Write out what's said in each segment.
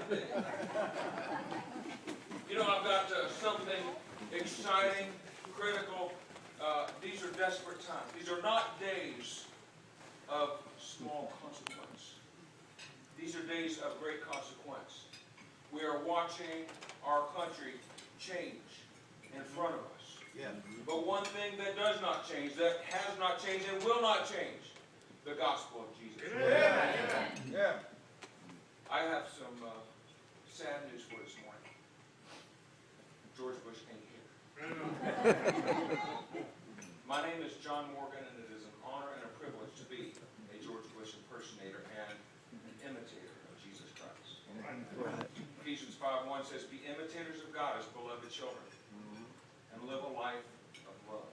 day. You know, I've got something exciting, critical. These are desperate times. These are not days of small consequence. These are days of great consequence. We are watching our country change in front of us. Yeah. But one thing that does not change, that has not changed and will not change, the gospel of Jesus. Yeah. Yeah. I have some sad news for this morning. George Bush ain't here. My name is John Morgan, and it is an honor and a privilege to be a George Bush impersonator and an imitator of Jesus Christ. Right. Ephesians 5:1 says, "Be imitators of God as beloved children, and live a life of love,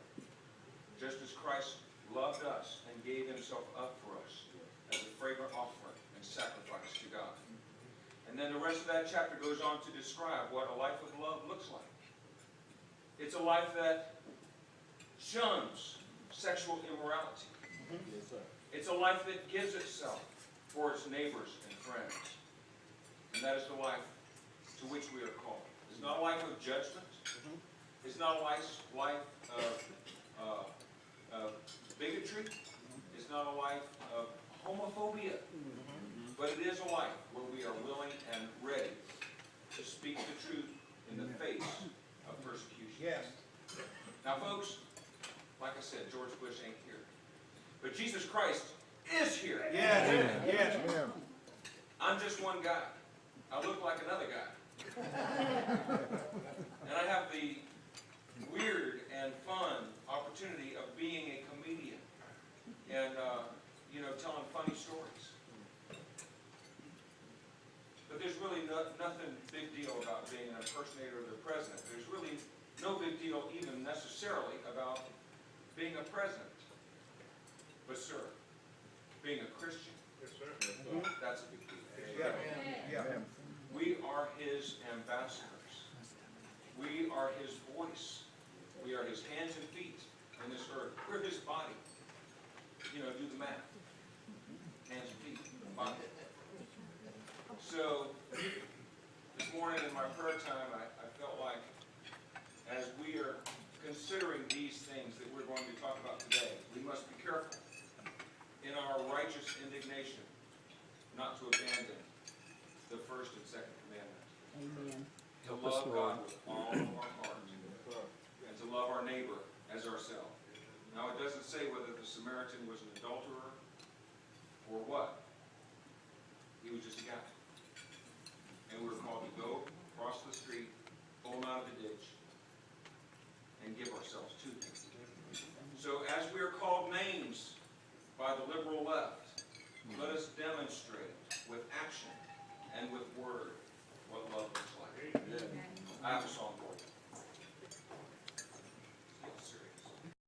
just as Christ loved us and gave himself up for us as a fragrant offering and sacrifice to God." And then the rest of that chapter goes on to describe what a life of love looks like. It's a life that shuns sexual immorality. Yes, sir. It's a life that gives itself for its neighbors and friends. And that is the life to which we are called. It's not a life of judgment. It's not a life of bigotry. It's not a life of homophobia. But it is a life where we are willing and ready to speak the truth in the face of persecution. Yes. Now, folks, like I said, George Bush ain't here. But Jesus Christ is here. Yes. Yes. Yes. I'm just one guy. I look like another guy. And I have the weird and fun opportunity of being a comedian and, telling funny stories. But there's really nothing big deal about being an impersonator of the president. There's really no big deal even necessarily about being a president. But, sir, being a Christian, Yes, sir. that's a big deal. Yeah. Yeah. We are his ambassadors. We are his voice. We are his hands and feet on this earth. We're his body. Do the math. Hands and feet, body. So, this morning in my prayer time, I felt like as we are considering these things that we're going to talk about today, we must be careful in our righteous indignation not to abandon the first and second commandment. Amen. To love God with all of our heart and to love our neighbor as ourselves. Now, it doesn't say whether the Samaritan was an adulterer or what. He was just a guy. And we were called to go across the street, pull him out of the ditch, and give ourselves to him. So as we are called names by the liberal left, let us demonstrate with action and with word what love looks like. I have a song.